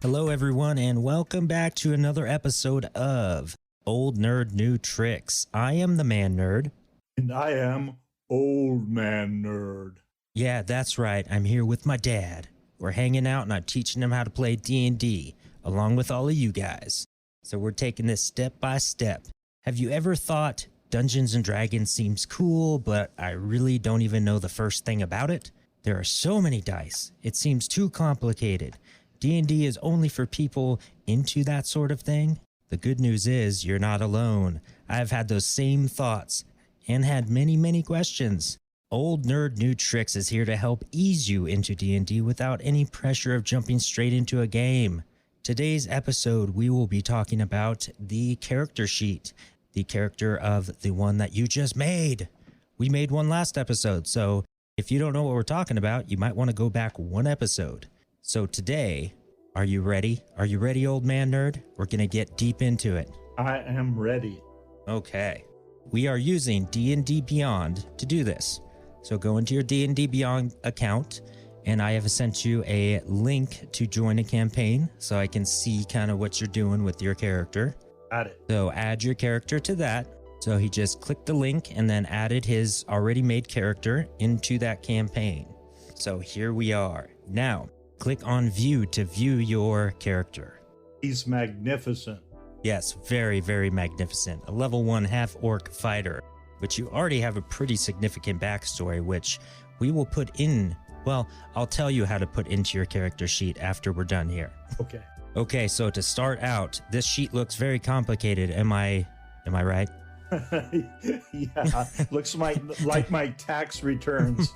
Hello everyone and welcome back to another episode of Old Nerd New Tricks. I am the ManNerd. And I am Old Man Nerd. Yeah, that's right. I'm here with my dad. We're hanging out and I'm teaching him how to play D&D along with all of you guys. So we're taking this step by step. Have you ever thought Dungeons and Dragons seems cool, but I really don't even know the first thing about it? There are so many dice. It seems too complicated. D&D is only for people into that sort of thing. The good news is you're not alone. I've had those same thoughts and had many questions. Old Nerd New Tricks is here to help ease you into D&D without any pressure of jumping straight into a game. Today's episode, we will be talking about the character sheet, the character of the one that you just made. We made one last episode, so if you don't know what we're talking about, you might want to go back one episode. So today, are you ready? Are you ready, Old Man Nerd? We're going to get deep into it. I am ready. Okay. We are using D&D Beyond to do this. So go into your D&D Beyond account, and I have sent you a link to join a campaign so I can see kind of what you're doing with your character. Got it. So add your character to that. So he just clicked the link and then added his already made character into that campaign. So here we are. Now, click on view to view your character. He's magnificent. Yes, very magnificent. A level 1 half-orc fighter, but you already have a pretty significant backstory, which we will put in. Well, I'll tell you how to put into your character sheet after we're done here. Okay. Okay, so to start out, this sheet looks very complicated. Am I right? Yeah, looks like my tax returns.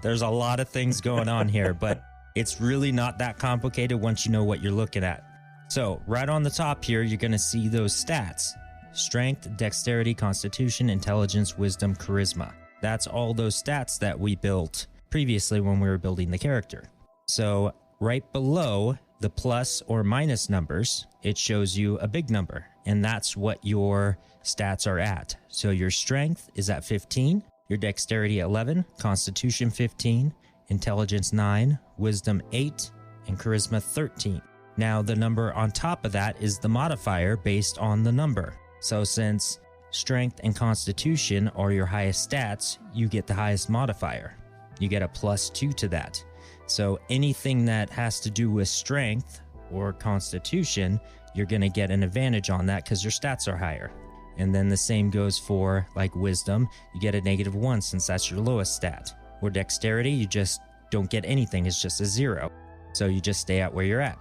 There's a lot of things going on here, but it's really not that complicated once you know what you're looking at. So right on the top here, you're going to see those stats: strength, dexterity, constitution, intelligence, wisdom, charisma. That's all those stats that we built previously when we were building the character. So right below the plus or minus numbers, it shows you a big number, and that's what your stats are at. So your strength is at 15, your dexterity 11, constitution 15, intelligence 9, wisdom 8, and charisma 13. Now the number on top of that is the modifier based on the number. So since strength and constitution are your highest stats, you get the highest modifier. You get a +2 to that. So anything that has to do with strength or constitution, you're going to get an advantage on that because your stats are higher. And then the same goes for like wisdom. You get a -1 since that's your lowest stat. Or dexterity, you just don't get anything. It's just a 0. So you just stay at where you're at.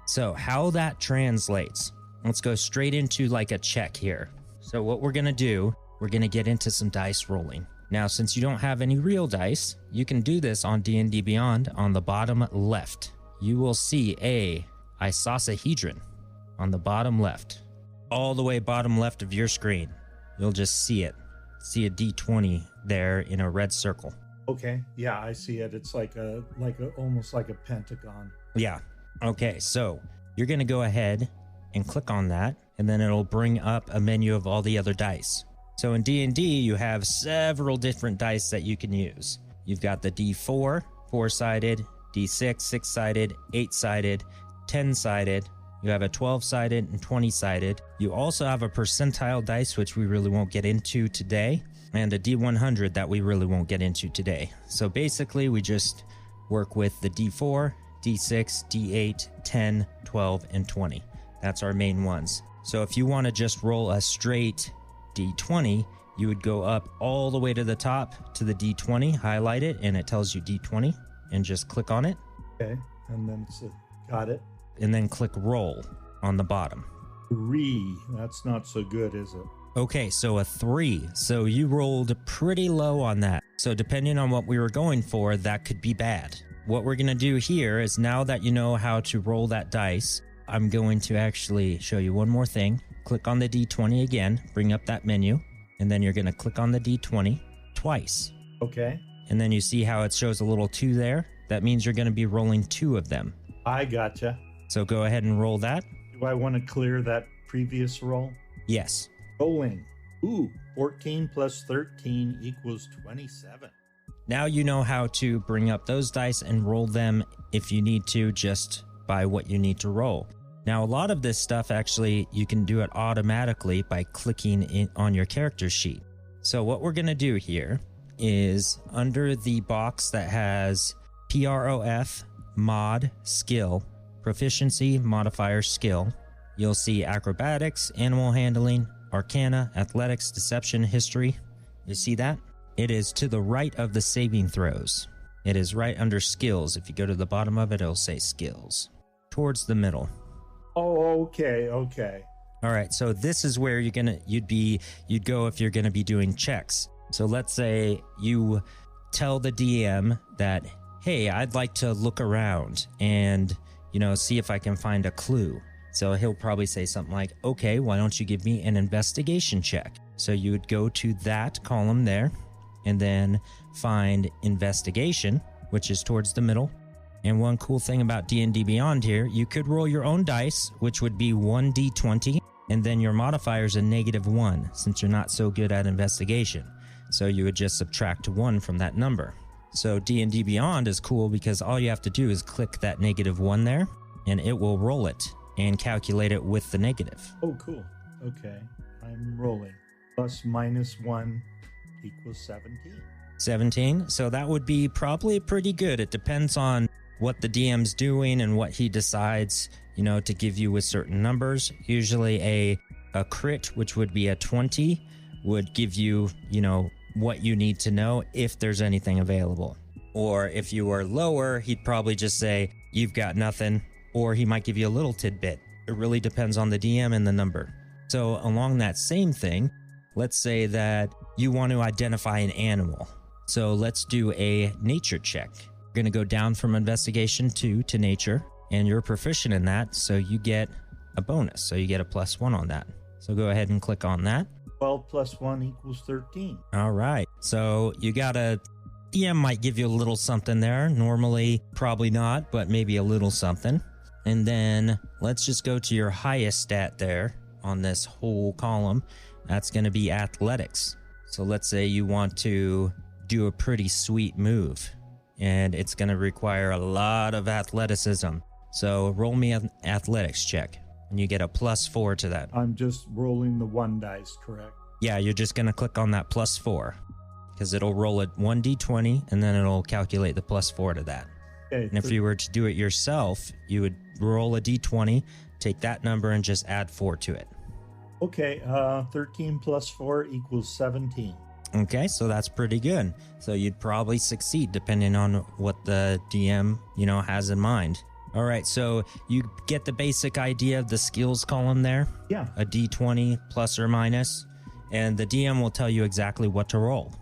So how that translates, let's go straight into like a check here. So what we're going to do, we're going to get into some dice rolling. Now, since you don't have any real dice, you can do this on D&D Beyond. On the bottom left, you will see a icosahedron on the bottom left. All the way bottom left of your screen, you'll just see it. See a D20 there in a red circle. Okay, yeah, I see it. It's like almost like a pentagon. Yeah. Okay, so you're going to go ahead and click on that, and then it'll bring up a menu of all the other dice. So in D&D, you have several different dice that you can use. You've got the D4, 4-sided, D6, 6-sided, 8-sided, 10-sided. You have a 12-sided and 20-sided. You also have a percentile dice, which we really won't get into today, and a D100 that we really won't get into today. So basically, we just work with the D4, D6, D8, 10, 12, and 20. That's our main ones. So if you want to just roll a straight D20, you would go up all the way to the top to the D20, highlight it, and it tells you D20, and just click on it. Okay, and then got it. And then click roll on the bottom. 3, that's not so good, is it? Okay, so a 3. So you rolled pretty low on that. So depending on what we were going for, that could be bad. What we're going to do here is, now that you know how to roll that dice, I'm going to actually show you one more thing. Click on the D20 again, bring up that menu, and then you're going to click on the D20 twice. Okay. And then you see how it shows a little 2 there? That means you're going to be rolling 2 of them. I gotcha. So go ahead and roll that. Do I want to clear that previous roll? Yes. Rolling. Ooh, 14 plus 13 equals 27. Now you know how to bring up those dice and roll them if you need to, just by what you need to roll. Now, a lot of this stuff actually, you can do it automatically by clicking on your character sheet. So what we're going to do here is under the box that has PROF, mod, skill, proficiency, modifier, skill, you'll see acrobatics, animal handling, arcana, athletics, deception, history. You see that? It is to the right of the saving throws. It is right under skills. If you go to the bottom of it, it'll say skills. Towards the middle. Oh, okay. All right, so this is where you'd go if you're gonna be doing checks. So let's say you tell the DM that, hey, I'd like to look around and, see if I can find a clue. So he'll probably say something like, okay, why don't you give me an investigation check? So you would go to that column there and then find investigation, which is towards the middle. And one cool thing about D&D Beyond here, you could roll your own dice, which would be 1d20, and then your modifier is a -1, since you're not so good at investigation. So you would just subtract 1 from that number. So D&D Beyond is cool because all you have to do is click that -1 there, and it will roll it and calculate it with the negative. Oh, cool. Okay, I'm rolling. Plus -1 equals 17. 17. So that would be probably pretty good. It depends on what the DM's doing and what he decides, to give you with certain numbers. Usually a crit, which would be a 20, would give you, what you need to know if there's anything available. Or if you are lower, he'd probably just say, you've got nothing, or he might give you a little tidbit. It really depends on the DM and the number. So along that same thing, let's say that you want to identify an animal. So let's do a nature check. We're going to go down from investigation 2 to nature, and you're proficient in that, so you get a bonus. So you get a +1 on that. So go ahead and click on that. 12 plus 1 equals 13. All right. So you got DM might give you a little something there. Normally, probably not, but maybe a little something. And then let's just go to your highest stat there on this whole column. That's going to be athletics. So let's say you want to do a pretty sweet move, and it's going to require a lot of athleticism. So roll me an athletics check, and you get a +4 to that. I'm just rolling the 1 dice, correct? Yeah, you're just going to click on that +4, because it'll roll it 1d20, and then it'll calculate the +4 to that. Okay, And if you were to do it yourself, you would roll a d20, take that number, and just add 4 to it. Okay, 13 plus 4 equals 17. Okay, so that's pretty good. So you'd probably succeed depending on what the DM, has in mind. All right, so you get the basic idea of the skills column there. Yeah. A d20 plus or minus, and the DM will tell you exactly what to roll.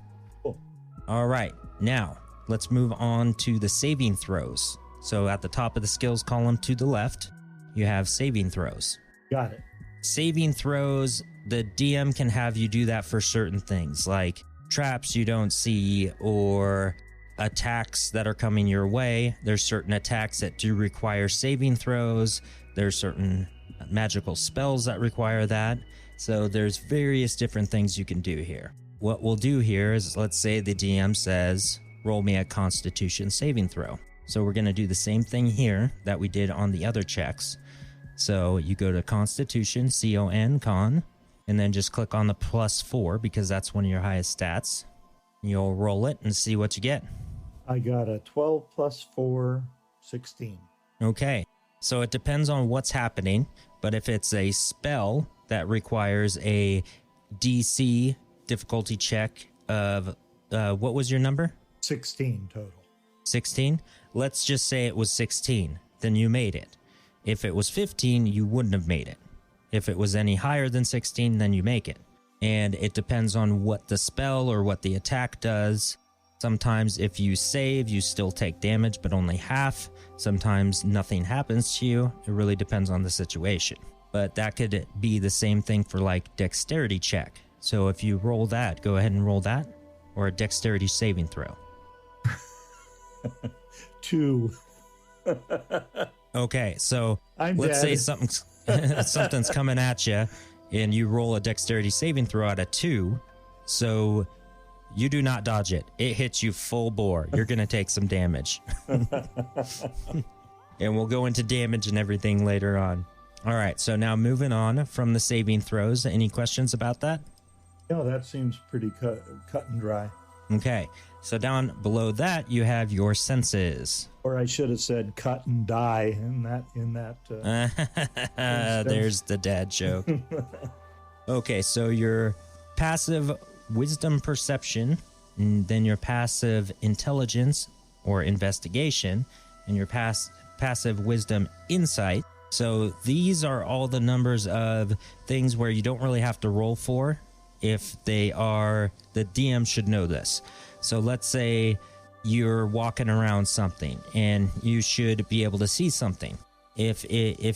Cool. All right, now let's move on to the saving throws. So at the top of the skills column to the left, you have saving throws. Got it. Saving throws, the DM can have you do that for certain things like traps you don't see or attacks that are coming your way. There's certain attacks that do require saving throws. There's certain magical spells that require that. So there's various different things you can do here. What we'll do here is, let's say the DM says, roll me a Constitution saving throw. So we're going to do the same thing here that we did on the other checks. So you go to Constitution, con, and then just click on the +4 because that's one of your highest stats. You'll roll it and see what you get. I got a 12 plus 4, 16. Okay, so it depends on what's happening, but if it's a spell that requires a DC difficulty check of, what was your number? 16 total. 16? Let's just say it was 16, then you made it. If it was 15, you wouldn't have made it. If it was any higher than 16, then you make it. And it depends on what the spell or what the attack does. Sometimes if you save, you still take damage, but only half. Sometimes nothing happens to you. It really depends on the situation. But that could be the same thing for like dexterity check. So if you roll that, go ahead and roll that, or a dexterity saving throw. 2. Okay, so let's dead. say something's coming at you, and you roll a dexterity saving throw at a 2. So you do not dodge it. It hits you full bore. You're going to take some damage. And we'll go into damage and everything later on. All right, so now moving on from the saving throws. Any questions about that? Yeah, that seems pretty cut and dry. Okay, so down below that, you have your senses. Or I should have said cut and die in that. There's the dad joke. Okay, so your passive wisdom perception, and then your passive intelligence or investigation, and your passive wisdom insight. So these are all the numbers of things where you don't really have to roll for. If they are, the DM should know this. So let's say you're walking around something and you should be able to see something. If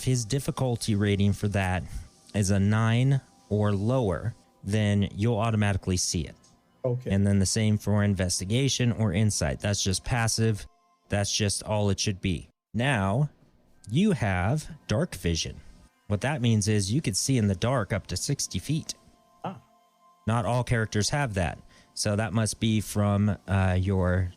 his difficulty rating for that is a 9 or lower, then you'll automatically see it. Okay. And then the same for investigation or insight. That's just passive. That's just all it should be. Now, you have dark vision. What that means is you could see in the dark up to 60 feet. Ah. Not all characters have that. So that must be from your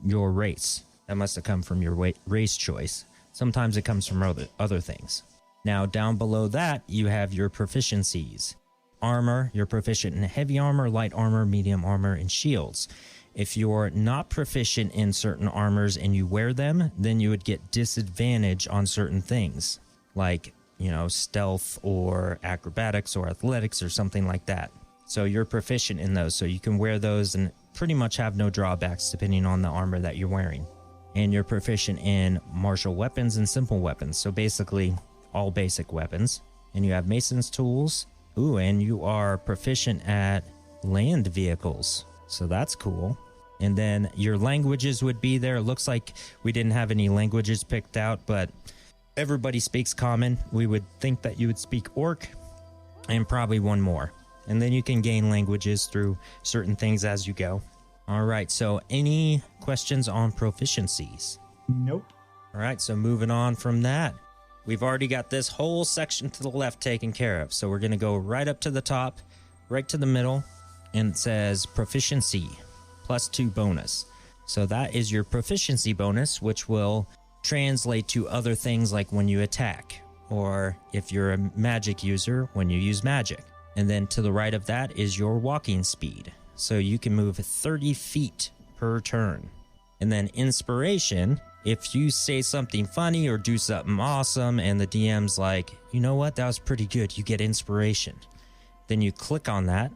race. That must have come from your race choice. Sometimes it comes from other things. Now, down below that, you have your proficiencies. Armor, you're proficient in heavy armor, light armor, medium armor, and shields. If you're not proficient in certain armors and you wear them, then you would get disadvantage on certain things, like, stealth or acrobatics or athletics or something like that. So you're proficient in those, so you can wear those and pretty much have no drawbacks depending on the armor that you're wearing. And you're proficient in martial weapons and simple weapons, so basically all basic weapons. And you have mason's tools. Ooh, and you are proficient at land vehicles, so that's cool. And then your languages would be there. It looks like we didn't have any languages picked out, but everybody speaks common. We would think that you would speak orc and probably one more. And then you can gain languages through certain things as you go. All right, so any questions on proficiencies? Nope. All right, so moving on from that. We've already got this whole section to the left taken care of. So we're going to go right up to the top, right to the middle, and it says proficiency +2 bonus. So that is your proficiency bonus, which will translate to other things like when you attack, or if you're a magic user, when you use magic. And then to the right of that is your walking speed. So you can move 30 feet per turn. And then inspiration, if you say something funny or do something awesome and the DM's like, you know what, that was pretty good, you get inspiration. Then you click on that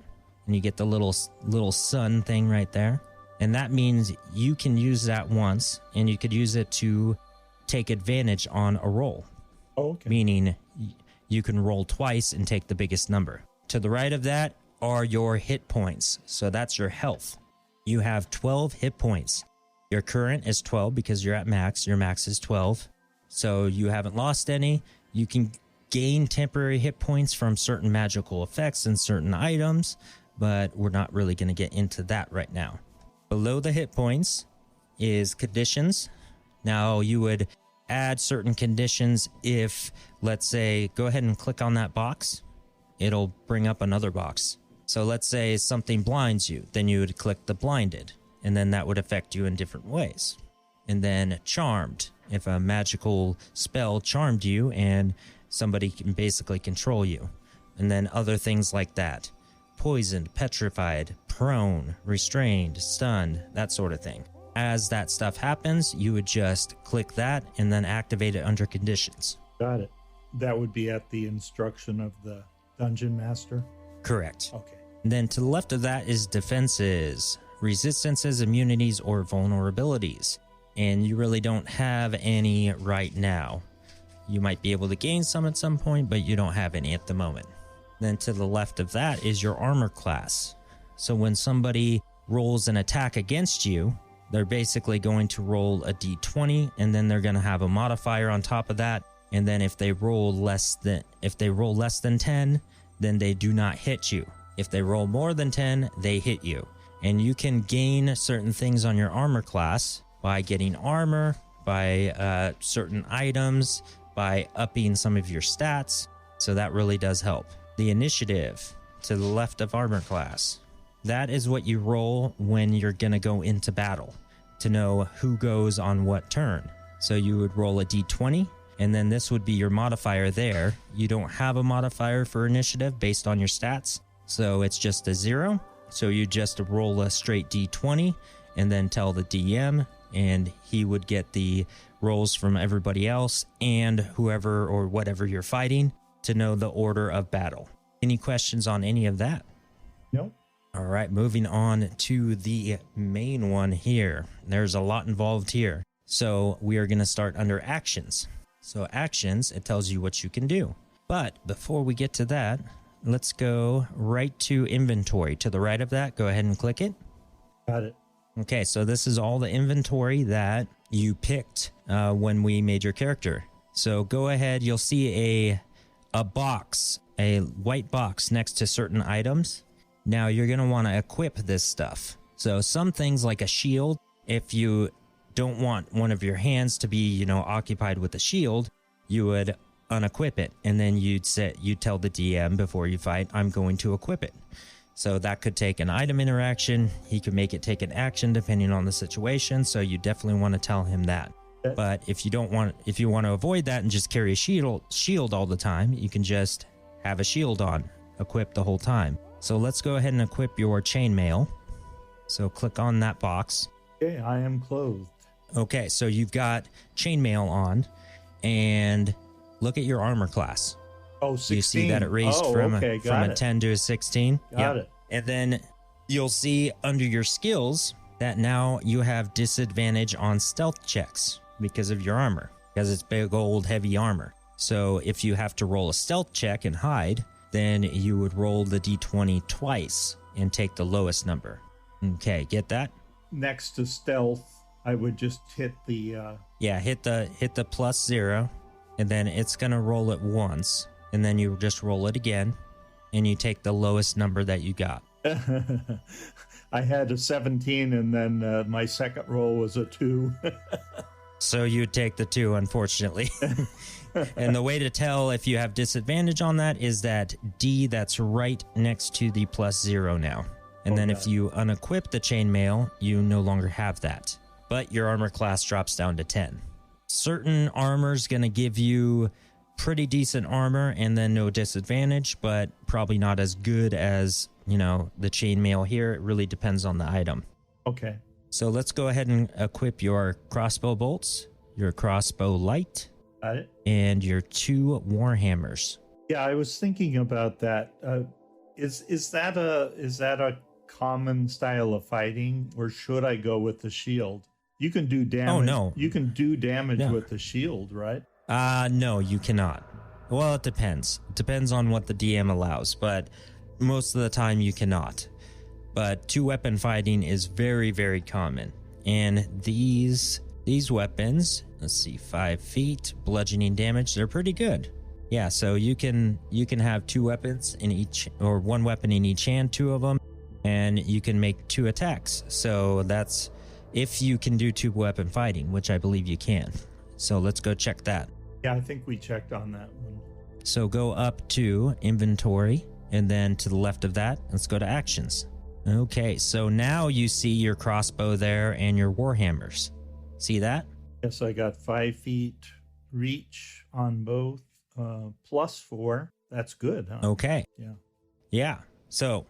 and you get the little sun thing right there. And that means you can use that once and you could use it to take advantage on a roll. Okay. Meaning you can roll twice and take the biggest number. To the right of that are your hit points. So that's your health. You have 12 hit points. Your current is 12 because you're at max. Your max is 12. So you haven't lost any. You can gain temporary hit points from certain magical effects and certain items, but we're not really going to get into that right now. Below the hit points is conditions. Now you would add certain conditions if, let's say, go ahead and click on that box. It'll bring up another box. So let's say something blinds you, then you would click the blinded, and then that would affect you in different ways. And then charmed, if a magical spell charmed you and somebody can basically control you. And then other things like that. Poisoned, petrified, prone, restrained, stunned, that sort of thing. As that stuff happens, you would just click that and then activate it under conditions. Got it. That would be at the instruction of the dungeon master? Correct. Okay. And then to the left of that is defenses, resistances, immunities, or vulnerabilities. And you really don't have any right now. You might be able to gain some at some point, but you don't have any at the moment. Then to the left of that is your armor class. So when somebody rolls an attack against you, they're basically going to roll a d20, and then they're going to have a modifier on top of that. And then if they roll less than 10, then they do not hit you. If they roll more than 10, they hit you. And you can gain certain things on your armor class by getting armor, by certain items, by upping some of your stats. So that really does help. The initiative to the left of armor class. That is what you roll when you're going to go into battle to know who goes on what turn. So you would roll a d20, and then this would be your modifier there. You don't have a modifier for initiative based on your stats, so it's just a 0. So you just roll a straight d20 and then tell the DM, and he would get the rolls from everybody else and whoever or whatever you're fighting to know the order of battle. Any questions on any of that? Nope. All right, moving on to the main one here. There's a lot involved here. So we are going to start under actions. So actions, it tells you what you can do. But before we get to that, let's go right to inventory. To the right of that, go ahead and click it. Got it. Okay, so this is all the inventory that you picked when we made your character. So go ahead, you'll see a box, a white box next to certain items. Now you're going to want to equip this stuff. So some things like a shield, if you don't want one of your hands to be, occupied with a shield, you would unequip it. And then you'd tell the DM before you fight, I'm going to equip it. So that could take an item interaction. He could make it take an action depending on the situation. So you definitely want to tell him that. But if you want to avoid that and just carry a shield all the time, you can just have a shield on, equipped the whole time. So let's go ahead and equip your chainmail. So click on that box. Okay, I am clothed. Okay, so you've got chainmail on, and look at your armor class. Oh, 16. You see that it raised from a 10 to a 16? Got it. And then you'll see under your skills that now you have disadvantage on stealth checks because of your armor, because it's big old heavy armor. So if you have to roll a stealth check and hide, then you would roll the d20 twice and take the lowest number. Okay, get that? Next to stealth, I would just hit the... hit the +0, and then it's going to roll it once, and then you just roll it again, and you take the lowest number that you got. I had a 17, and then my second roll was a 2. So you take the 2, unfortunately. And the way to tell if you have disadvantage on that is that D that's right next to the +0 now. And then if you unequip the chainmail, you no longer have that. But your armor class drops down to 10. Certain armor's going to give you pretty decent armor and then no disadvantage, but probably not as good as, the chainmail here. It really depends on the item. Okay. So let's go ahead and equip your crossbow bolts, your crossbow light, Got it. and your 2 warhammers. Yeah, I was thinking about that. Is that a common style of fighting, or should I go with the shield? You can do damage. Oh, no. You can do damage No. with the shield, right? No, you cannot. Well, it depends. It depends on what the DM allows, but most of the time you cannot. But 2-weapon fighting is very, very common. And these weapons, let's see, 5 feet, bludgeoning damage, they're pretty good. Yeah, so you can have 2 weapons in each, or 1 weapon in each hand, 2 of them, and you can make 2 attacks. So that's if you can do 2-weapon fighting, which I believe you can. So let's go check that. Yeah, I think we checked on that one. So go up to inventory, and then to the left of that, let's go to actions. Okay, so now you see your crossbow there and your warhammers. See that? Yes, I got 5 feet reach on both, +4. That's good, huh? Okay. Yeah. Yeah. So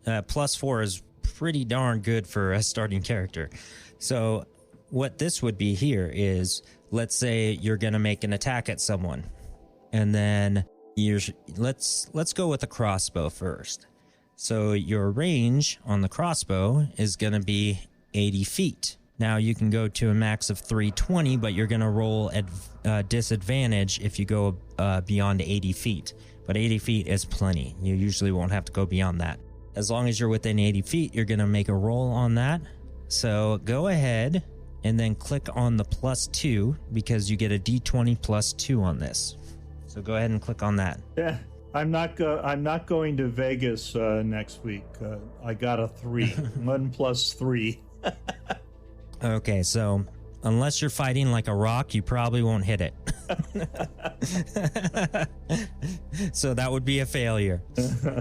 +4 is pretty darn good for a starting character. So what this would be here is, let's say you're going to make an attack at someone, and then let's go with a crossbow first. So your range on the crossbow is going to be 80 feet. Now you can go to a max of 320, but you're going to roll at disadvantage if you go beyond 80 feet. But 80 feet is plenty. You usually won't have to go beyond that. As long as you're within 80 feet, you're going to make a roll on that. So go ahead and then click on the +2 because you get a d20 +2 on this. So go ahead and click on that. Yeah. I'm not going to Vegas next week. I got a 3. 1 + 3. Okay, so unless you're fighting like a rock, you probably won't hit it. So that would be a failure.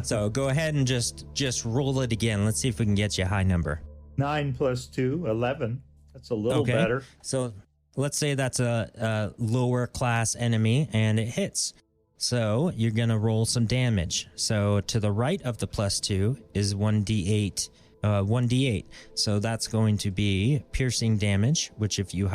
So go ahead and just roll it again. Let's see if we can get you a high number. 9 + 2, 11. That's a little better. So let's say that's a lower class enemy and it hits. So you're going to roll some damage. So to the right of the +2 is 1d8. 1d8. So that's going to be piercing damage, which if you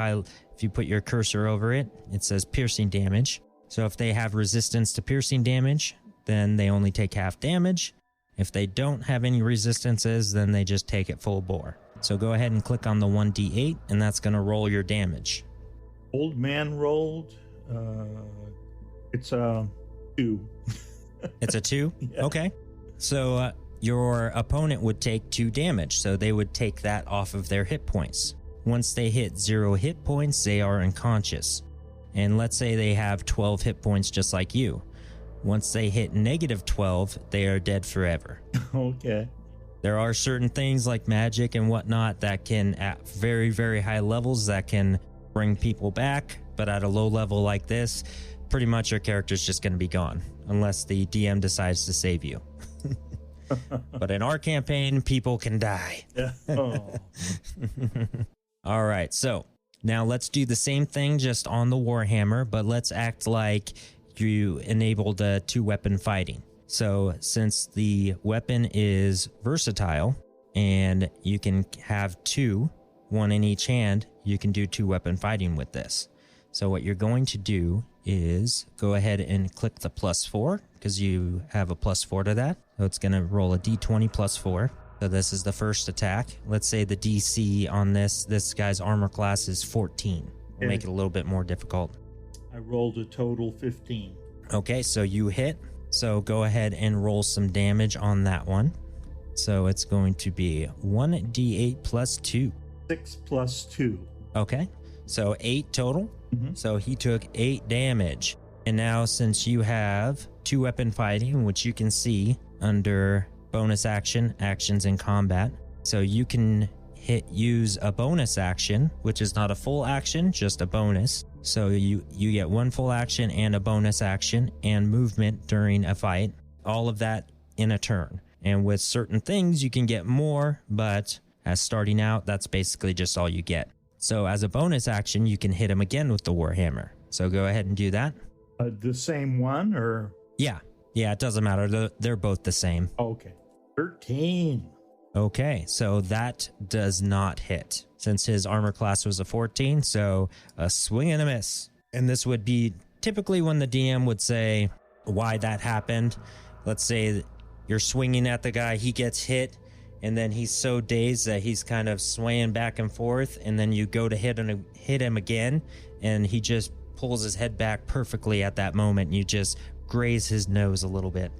put your cursor over it, it says piercing damage. So if they have resistance to piercing damage, then they only take half damage. If they don't have any resistances, then they just take it full bore. So go ahead and click on the 1d8, and that's going to roll your damage. Old man rolled. It's a 2. It's a 2? Yeah. Okay. So your opponent would take 2 damage, so they would take that off of their hit points. Once they hit 0 hit points, they are unconscious. And let's say they have 12 hit points just like you. Once they hit -12, they are dead forever. Okay. There are certain things like magic and whatnot that can, at very, very high levels, that can bring people back. But at a low level like this, pretty much your character's just going to be gone unless the DM decides to save you. But in our campaign, people can die. Yeah. Oh. All right, so now let's do the same thing just on the Warhammer, but let's act like you enabled 2-weapon fighting. So since the weapon is versatile and you can have 2, 1 in each hand, you can do 2-weapon fighting with this. So what you're going to do is go ahead and click the +4 because you have a +4 to that. So it's going to roll a d20 +4. So this is the first attack. Let's say the DC on this guy's armor class is 14. We'll make it a little bit more difficult. I rolled a total 15. Okay, so you hit. So go ahead and roll some damage on that one. So it's going to be 1d8 + 2. 6 + 2. Okay, so 8 total. So he took 8 damage. And now since you have 2-weapon fighting, which you can see under bonus action, actions in combat. So you can use a bonus action, which is not a full action, just a bonus. So you get 1 full action and a bonus action and movement during a fight. All of that in a turn. And with certain things, you can get more, but as starting out, that's basically just all you get. So as a bonus action, you can hit him again with the Warhammer. So go ahead and do that. The same one or? Yeah, it doesn't matter. They're both the same. Okay. 13. Okay, so that does not hit since his armor class was a 14. So a swing and a miss. And this would be typically when the DM would say why that happened. Let's say you're swinging at the guy, he gets hit, and then he's so dazed that he's kind of swaying back and forth, and then you go to hit him again, and he just pulls his head back perfectly at that moment, and you just graze his nose a little bit.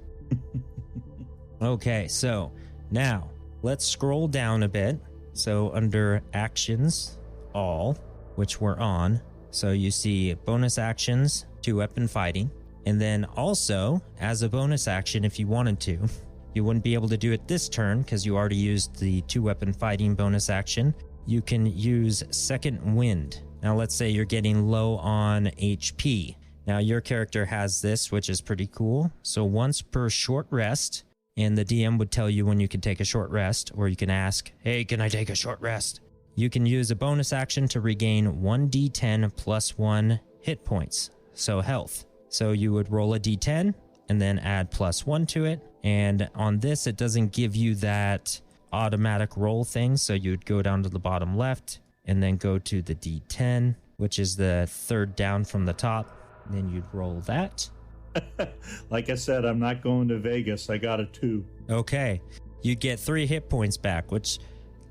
Okay, so now let's scroll down a bit. So under actions, all, which we're on. So you see bonus actions, 2-weapon fighting. And then also, as a bonus action, if you wanted to, you wouldn't be able to do it this turn because you already used the 2-weapon fighting bonus action. You can use second wind. Now let's say you're getting low on HP. Now your character has this, which is pretty cool. So once per short rest, and the DM would tell you when you can take a short rest, or you can ask, hey, can I take a short rest? You can use a bonus action to regain 1d10 + 1 hit points, so health. So you would roll a d10 and then add +1 to it. And on this, it doesn't give you that automatic roll thing. So you'd go down to the bottom left and then go to the d10, which is the third down from the top. And then you'd roll that. Like I said, I'm not going to Vegas. I got a 2. Okay. You get 3 hit points back, which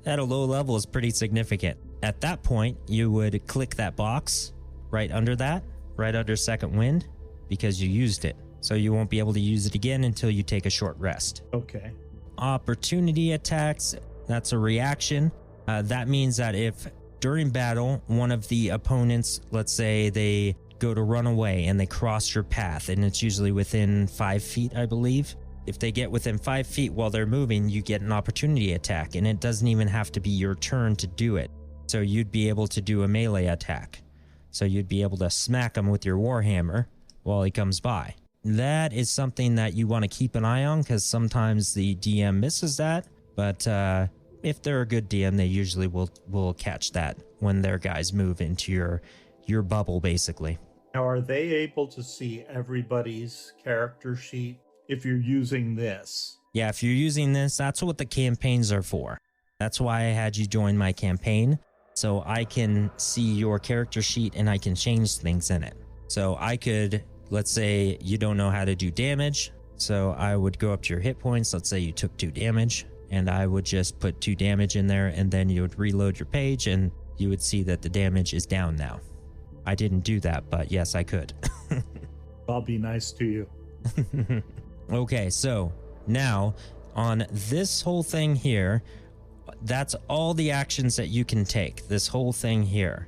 at a low level is pretty significant. At that point, you would click that box right under that, right under second wind, because you used it. So you won't be able to use it again until you take a short rest. Okay. Opportunity attacks, that's a reaction. That means that if during battle, one of the opponents, let's say they go to run away and they cross your path, and it's usually within 5 feet, I believe. If they get within 5 feet while they're moving, you get an opportunity attack, and it doesn't even have to be your turn to do it. So you'd be able to do a melee attack. So you'd be able to smack him with your Warhammer while he comes by. That is something that you want to keep an eye on because sometimes the DM misses that, but if they're a good DM, they usually will catch that when their guys move into your your bubble, basically. Now, are they able to see everybody's character sheet if you're using this? Yeah, if you're using this, that's what the campaigns are for. That's why I had you join my campaign, so I can see your character sheet and I can change things in it. So I could, let's say you don't know how to do damage, so I would go up to your hit points. Let's say you took 2 damage, and I would just put 2 damage in there, and then you would reload your page and you would see that the damage is down now. I didn't do that, but yes, I could. I'll be nice to you. Okay, so now on this whole thing here, that's all the actions that you can take, this whole thing here.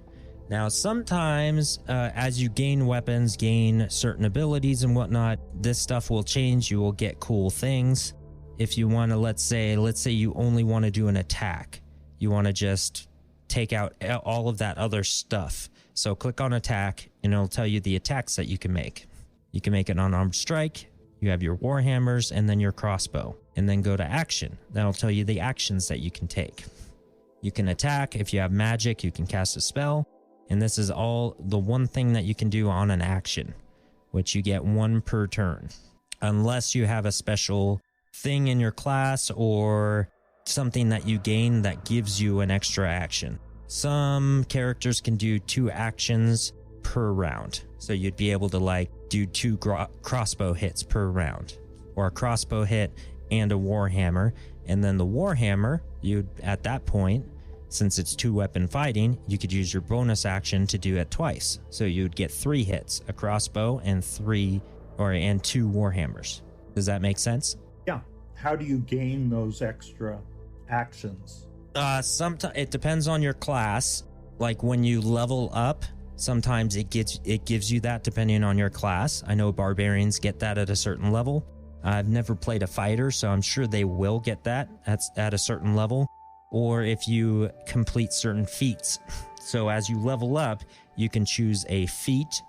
Now, sometimes as you gain weapons, gain certain abilities and whatnot, this stuff will change. You will get cool things. If you want to, let's say you only want to do an attack. You want to just take out all of that other stuff. So click on attack and it'll tell you the attacks that you can make. You can make an unarmed strike. You have your warhammers and then your crossbow. And then go to action. That'll tell you the actions that you can take. You can attack. If you have magic, you can cast a spell. And this is all the one thing that you can do on an action, which you get 1 per turn. Unless you have a special thing in your class or something that you gain that gives you an extra action. Some characters can do 2 actions per round. So you'd be able to like do 2 crossbow hits per round, or a crossbow hit and a warhammer. And then the warhammer, you'd at that point, since it's 2-weapon fighting, you could use your bonus action to do it twice. So you'd get 3 hits, a crossbow and 2 warhammers. Does that make sense? Yeah. How do you gain those extra actions? Sometimes it depends on your class. Like when you level up, sometimes it gives you that depending on your class. I know barbarians get that at a certain level. I've never played a fighter, so I'm sure they will get that at a certain level. Or if you complete certain feats. So as you level up, you can choose a feat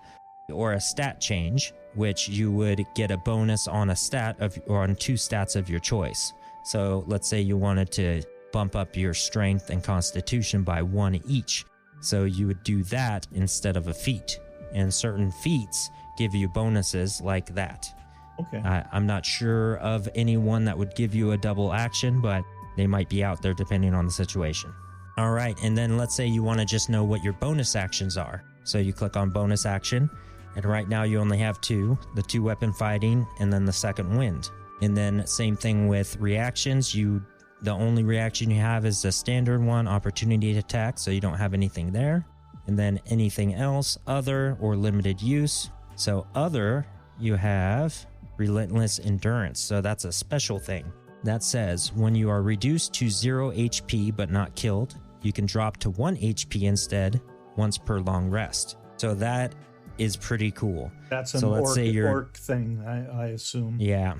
or a stat change, which you would get a bonus on a stat or on 2 stats of your choice. So let's say you wanted to bump up your strength and constitution by 1 each. So you would do that instead of a feat. And certain feats give you bonuses like that. Okay. I'm not sure of anyone that would give you a double action, but they might be out there depending on the situation. All right, and then let's say you want to just know what your bonus actions are. So you click on bonus action, and right now you only have 2, the 2-weapon fighting and then the second wind. And then same thing with reactions. The only reaction you have is the standard one, opportunity to attack, so you don't have anything there. And then anything else, other or limited use. So other, you have relentless endurance. So that's a special thing. That says when you are reduced to 0 HP but not killed, you can drop to 1 HP instead once per long rest. So that is pretty cool. That's an orc thing, I assume. Yeah.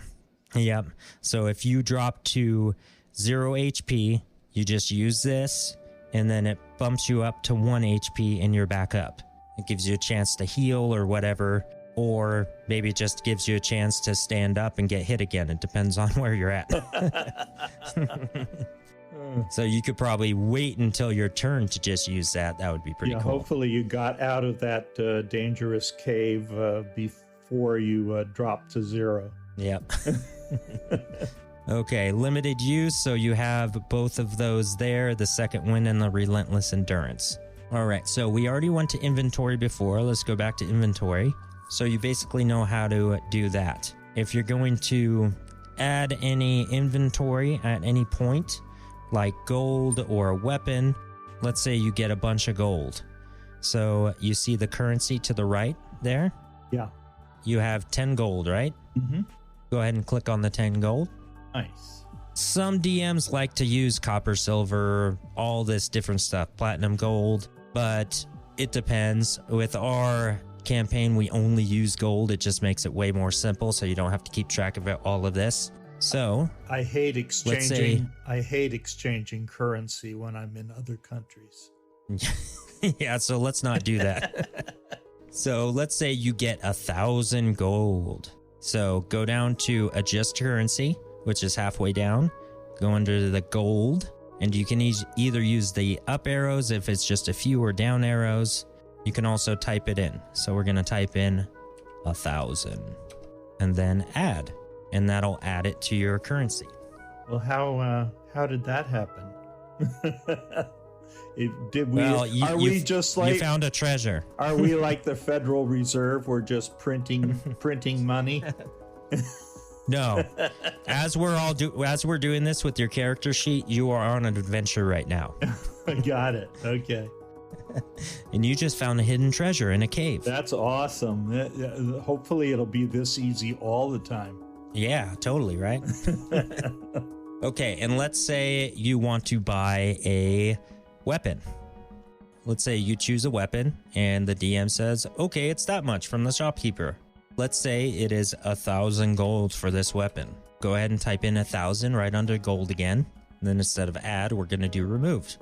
Yep. So if you drop to 0 HP, you just use this, and then it bumps you up to 1 HP and you're back up. It gives you a chance to heal or whatever, or maybe it just gives you a chance to stand up and get hit again. It depends on where you're at. So you could probably wait until your turn to just use that. That would be pretty cool. Hopefully you got out of that dangerous cave before you dropped to 0. Yep. Okay, limited use. So you have both of those there, the second wind and the relentless endurance. All right, so we already went to inventory before. Let's go back to inventory. So you basically know how to do that. If you're going to add any inventory at any point, like gold or a weapon, let's say you get a bunch of gold. So you see the currency to the right there? Yeah. You have 10 gold, right? Mm-hmm. Go ahead and click on the 10 gold. Nice. Some DMs like to use copper, silver, all this different stuff, platinum, gold, but it depends. With our campaign, we only use gold. It just makes it way more simple, so you don't have to keep track of all of this. So I hate exchanging. I hate exchanging currency when I'm in other countries. Yeah, so let's not do that. So let's say you get 1,000 gold. So go down to adjust currency, which is halfway down. Go under the gold, and you can either use the up arrows if it's just a few, or down arrows. You can also type it in. So we're going to type in 1,000 and then add, and that'll add it to your currency. Well, how did that happen? Did we? Well, we just like you found a treasure? Are we like the Federal Reserve? We're just printing money. No. As we're doing this with your character sheet, you are on an adventure right now. Got it. Okay. And you just found a hidden treasure in a cave. That's awesome. Hopefully it'll be this easy all the time. Yeah, totally, right? Okay, and let's say you want to buy a weapon. Let's say you choose a weapon and the DM says, okay, it's that much from the shopkeeper. Let's say it is 1,000 gold for this weapon. Go ahead and type in 1,000 right under gold again. And then instead of add, we're going to do remove.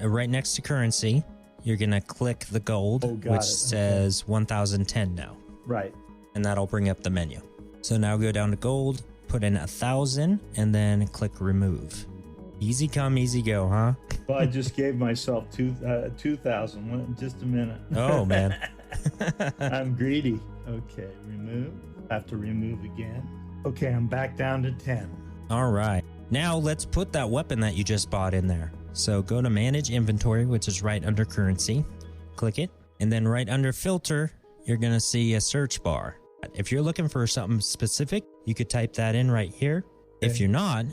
Right next to currency, you're going to click the gold, which says 1,010 now. Right. And that'll bring up the menu. So now go down to gold, put in 1,000, and then click remove. Easy come, easy go, huh? Well, I just gave myself 2,000. Just a minute. Oh, man. I'm greedy. Okay, remove. Have to remove again. Okay, I'm back down to 10. All right. Now let's put that weapon that you just bought in there. So go to manage inventory, which is right under currency. Click it. And then right under filter, you're going to see a search bar. If you're looking for something specific, you could type that in right here. Okay. If you're not,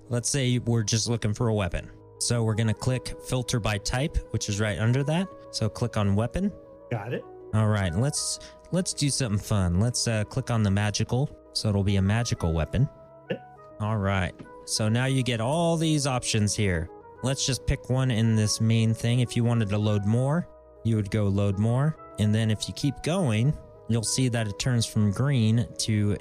let's say we're just looking for a weapon. So we're going to click filter by type, which is right under that. So click on weapon. Got it. All right, let's do something fun. Let's click on the magical. So it'll be a magical weapon. Okay. All right. So now you get all these options here. Let's just pick one in this main thing. If you wanted to load more, you would go load more. And then if you keep going, you'll see that it turns from green to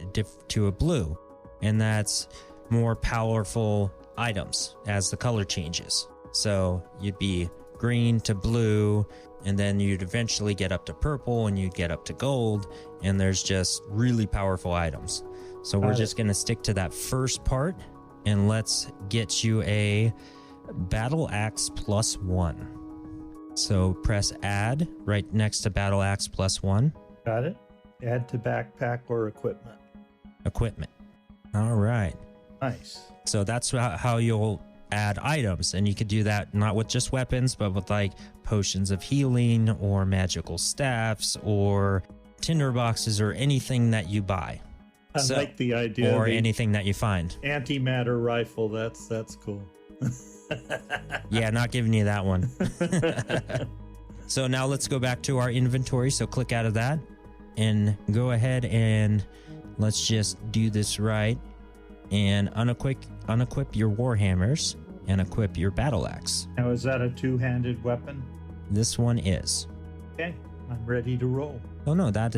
a blue. And that's more powerful items as the color changes. So you'd be green to blue, and then you'd eventually get up to purple, and you'd get up to gold, and there's just really powerful items. So we're just going to stick to that first part, and let's get you a battle axe +1. So press add right next to battle axe +1. Got it. Add to backpack or equipment. Equipment. All right. Nice. So that's how you'll add items, and you could do that not with just weapons, but with like potions of healing or magical staffs or tinder boxes or anything that you buy. I like the idea. Or anything that you find. Antimatter rifle. That's cool. Yeah, not giving you that one. So now let's go back to our inventory. So click out of that and go ahead and let's just do this right. And unequip your warhammers and equip your battle axe. Now, is that a two-handed weapon? This one is. Okay, I'm ready to roll. Oh no, it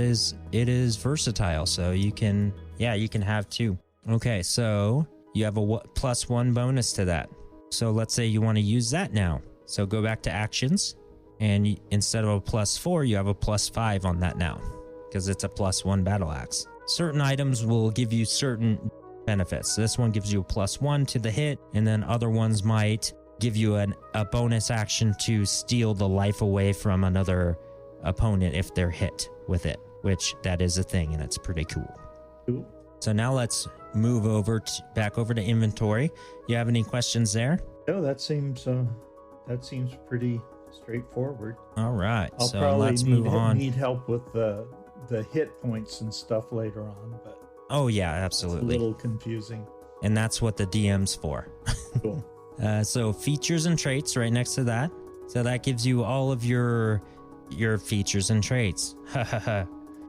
is versatile, so you can have two. Okay, so you have a +1 bonus to that. So let's say you want to use that now. So go back to actions, and instead of a +4, you have a +5 on that now, because it's a +1 battle axe. Certain items will give you certain benefits. This one gives you a +1 to the hit, and then other ones might give you a bonus action to steal the life away from another opponent if they're hit with it, which that is a thing, and it's pretty cool. Cool. So now let's move back over to inventory. You have any questions there? No, that seems pretty straightforward. All right, I'll so probably let's move on. Need help with the hit points and stuff later on, but oh yeah, absolutely. It's a little confusing. And that's what the DM's for. Cool. So features and traits right next to that. So that gives you all of your features and traits.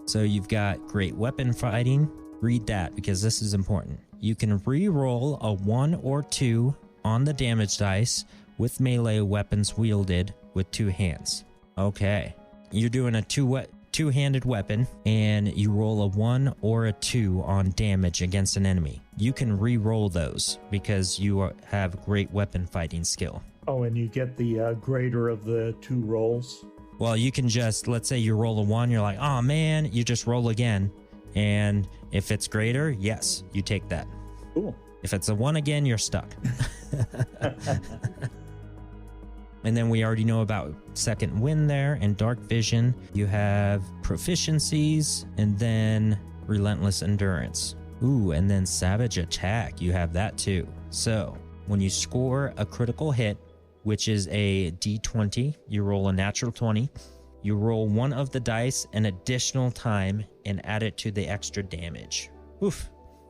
So you've got great weapon fighting. Read that because this is important. You can re-roll a 1 or 2 on the damage dice with melee weapons wielded with 2 hands. Okay. You're doing a two-handed weapon and you roll a 1 or a 2 on damage against an enemy. You can re-roll those because you have great weapon fighting skill. Oh, and you get the greater of the 2 rolls? Well, you can just, let's say you roll a 1, you're like, oh man, you just roll again. And if it's greater, yes, you take that. Cool. If it's a 1 again, you're stuck. And then we already know about second wind there and dark vision. You have proficiencies and then relentless endurance. Ooh, and then savage attack. You have that too. So when you score a critical hit, which is a D20, you roll a natural 20. You roll one of the dice an additional time and add it to the extra damage. Oof.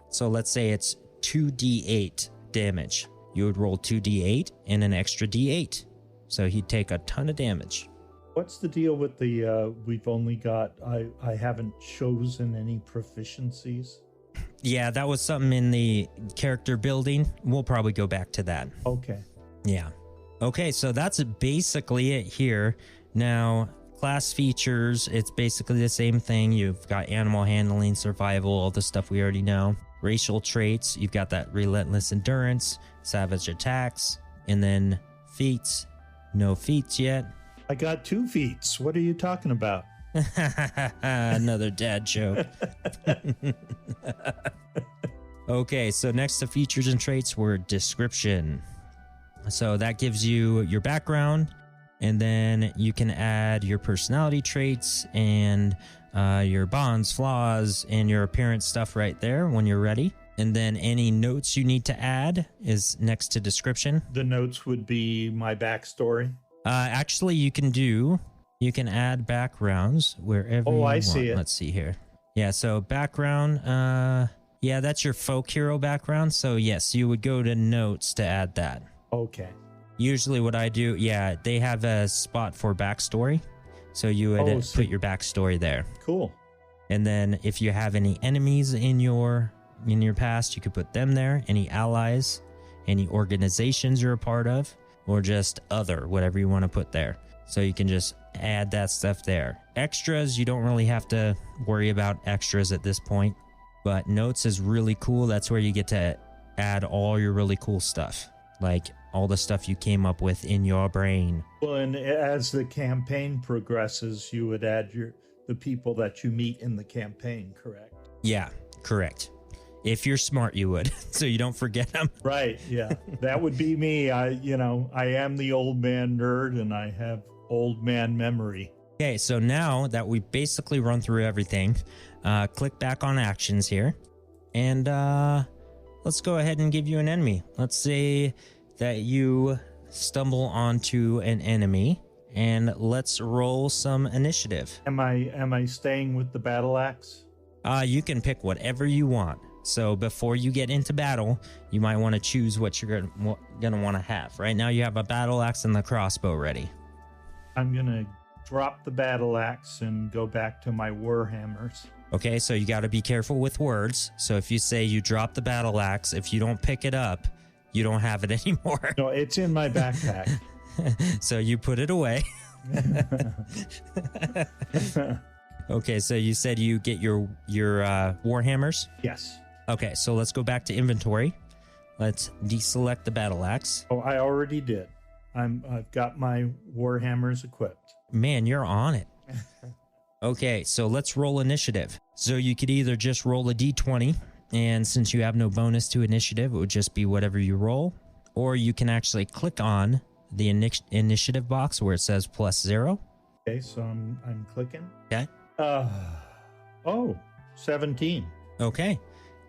So let's say it's 2d8 damage. You would roll 2d8 and an extra d8. So he'd take a ton of damage. What's the deal with the, we've only got, I haven't chosen any proficiencies? Yeah, that was something in the character building. We'll probably go back to that. Okay. Yeah. Okay, so that's basically it here. Now, class features, it's basically the same thing. You've got animal handling, survival, all the stuff we already know. Racial traits, you've got that relentless endurance, savage attacks, and then feats. No feats yet. I got 2 feats. What are you talking about? Another dad joke. Okay, so next to features and traits were description. So that gives you your background, and then you can add your personality traits and your bonds, flaws, and your appearance stuff right there when you're ready. And then any notes you need to add is next to description. The notes would be my backstory. Actually, you can add backgrounds wherever you want. See it. Let's see here. Yeah, so background, yeah, that's your folk hero background. So yes, you would go to notes to add that. Okay. Usually what I do, yeah, they have a spot for backstory. So you would put your backstory there. Cool. And then if you have any enemies in your past, you could put them there. Any allies, any organizations you're a part of, or just other, whatever you want to put there. So you can just add that stuff there. Extras, you don't really have to worry about extras at this point, but notes is really cool. That's where you get to add all your really cool stuff, like all the stuff you came up with in your brain. Well, and as the campaign progresses, you would add the people that you meet in the campaign, correct? Yeah, correct. If you're smart, you would, so you don't forget them. Right, yeah. That would be me. I am the old man nerd, and I have old man memory. Okay, so now that we basically run through everything, click back on actions here, and let's go ahead and give you an enemy. Let's say that you stumble onto an enemy, and let's roll some initiative. Am I staying with the battle axe? You can pick whatever you want. So before you get into battle, you might want to choose what you're gonna want to have. Right now you have a battle axe and the crossbow ready. I'm gonna drop the battle axe and go back to my warhammers. Okay, so you got to be careful with words. So if you say you drop the battle axe, if you don't pick it up, you don't have it anymore. No, it's in my backpack. So you put it away. Okay, so you said you get your warhammers? Yes. Okay, so let's go back to inventory. Let's deselect the battle axe. Oh, I already did. I've got my warhammers equipped. Man, you're on it. Okay, so let's roll initiative. So you could either just roll a d20, and since you have no bonus to initiative, it would just be whatever you roll. Or you can actually click on the initiative box where it says +0. Okay, so I'm clicking. Okay. 17. Okay.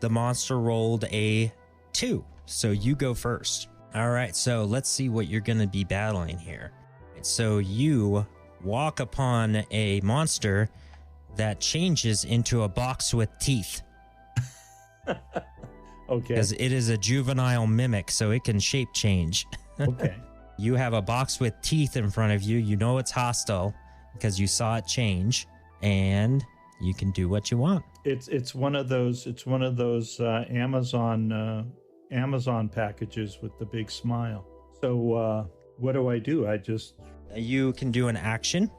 The monster rolled a 2, so you go first. All right, so let's see what you're going to be battling here. So you walk upon a monster that changes into a box with teeth. Okay. Because it is a juvenile mimic, so it can shape change. Okay. You have a box with teeth in front of you. You know it's hostile because you saw it change, and you can do what you want. It's one of those Amazon packages with the big smile. So what do? You can do an action,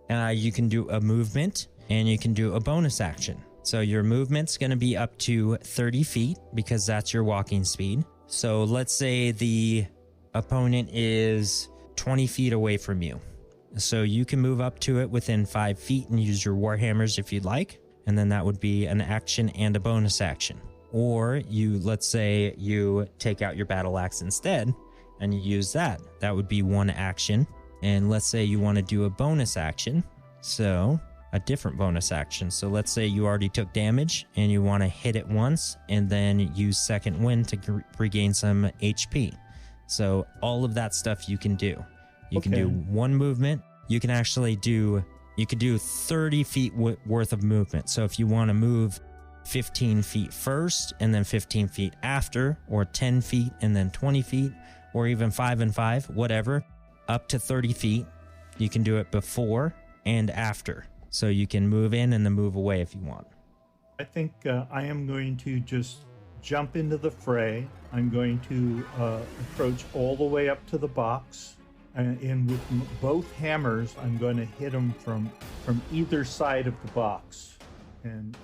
you can do a movement, and you can do a bonus action. So your movement's going to be up to 30 feet because that's your walking speed. So let's say the opponent is 20 feet away from you. So you can move up to it within 5 feet and use your warhammers if you'd like. And then that would be an action and a bonus action. Or let's say you take out your battle axe instead and you use that. That would be one action. And let's say you want to do a bonus action. So a different bonus action. So let's say you already took damage and you want to hit it once and then use second wind to regain some HP. So all of that stuff you can do. You can do one movement. You can actually do, 30 feet worth of movement. So if you want to move 15 feet first and then 15 feet after, or 10 feet and then 20 feet, or even 5 and 5, whatever, up to 30 feet, you can do it before and after. So you can move in and then move away if you want. I think I am going to just jump into the fray. I'm going to approach all the way up to the box. And with both hammers, I'm going to hit him from either side of the box and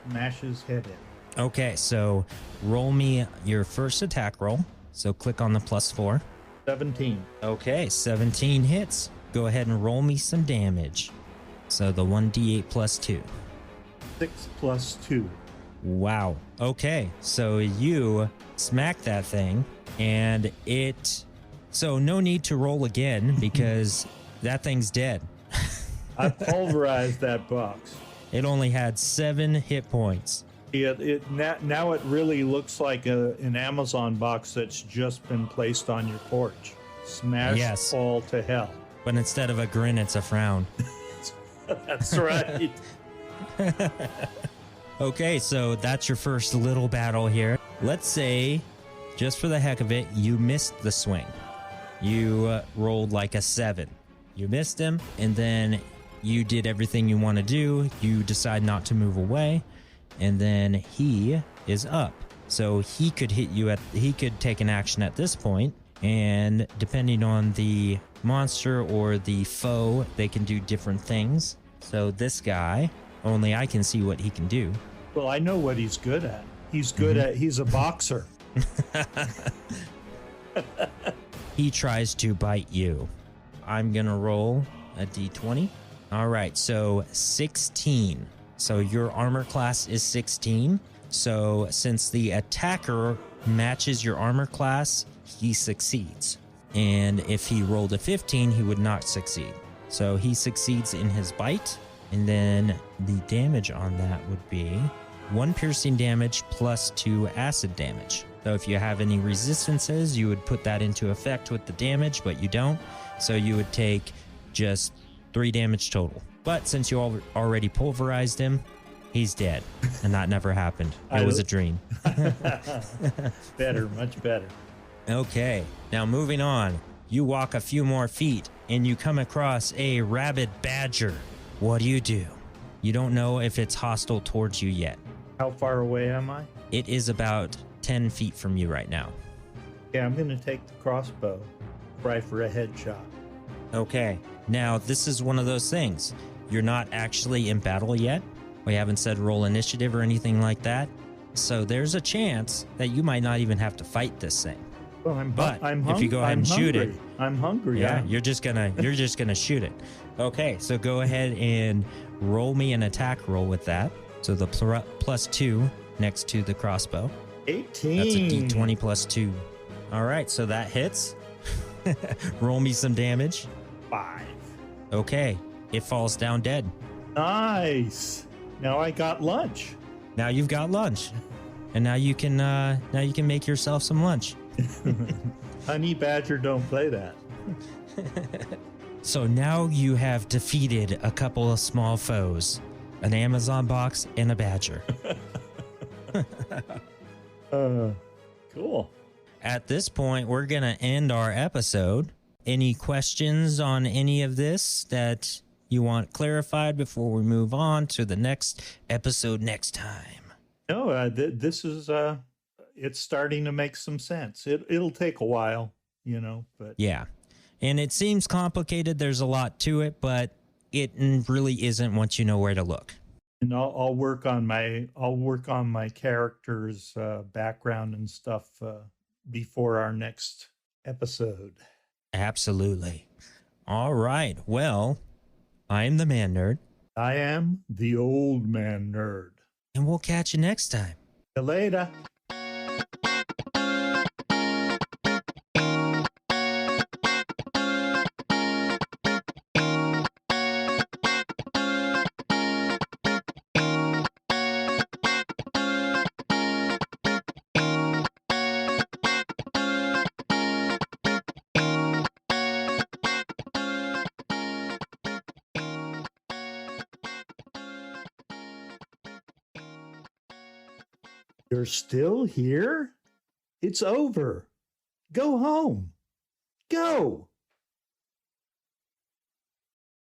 smash his head in. Okay, so roll me your first attack roll. So click on the +4. 17. Okay, 17 hits. Go ahead and roll me some damage. So the 1d8 + 2. 6 + 2. Wow. Okay, so you smack that thing and it... So no need to roll again because that thing's dead. I pulverized that box. It only had 7 hit points. Now it really looks like an Amazon box that's just been placed on your porch. Smashed all to hell. But instead of a grin, it's a frown. That's right. Okay, so that's your first little battle here. Let's say, just for the heck of it, you missed the swing. You rolled like a 7. You missed him, and then you did everything you want to do. You decide not to move away, and then he is up. So he could hit you he could take an action at this point, and depending on the monster or the foe, they can do different things. So this guy, only I can see what he can do. Well, I know what he's good at. He's good at, he's a boxer. He tries to bite you. I'm going to roll a d20. All right, so 16. So your armor class is 16. So since the attacker matches your armor class, he succeeds. And if he rolled a 15, he would not succeed. So he succeeds in his bite. And then the damage on that would be 1 piercing damage plus 2 acid damage. So if you have any resistances, you would put that into effect with the damage, but you don't. So you would take just 3 damage total. But since you already pulverized him, he's dead. And that never happened. It was a dream. Better, much better. Okay, now moving on. You walk a few more feet and you come across a rabid badger. What do? You don't know if it's hostile towards you yet. How far away am I? It is about 10 feet from you right now. Yeah, I'm going to take the crossbow, try for a headshot. Okay, now this is one of those things. You're not actually in battle yet. We haven't said roll initiative or anything like that. So there's a chance that you might not even have to fight this thing. Well, if you go ahead and shoot it, I'm hungry. Yeah, you're just gonna shoot it. Okay, so go ahead and roll me an attack roll with that. So the +2 next to the crossbow. 18. That's a d20 plus 2. All right, so that hits. Roll me some damage. 5. Okay, it falls down dead. Nice. Now I got lunch. Now you've got lunch, and now you can make yourself some lunch. Honey badger don't play that. So now you have defeated a couple of small foes, an Amazon box and a badger. Cool. At this point, we're going to end our episode. Any questions on any of this that you want clarified before we move on to the next episode next time? No, this is, it's starting to make some sense. It'll take a while, but. Yeah. And it seems complicated. There's a lot to it, but it really isn't once you know where to look. And I'll work on my character's background and stuff before our next episode. Absolutely. All right. Well, I'm the ManNerd. I am the old man nerd. And we'll catch you next time. See you later. You're still here? It's over. Go home. Go.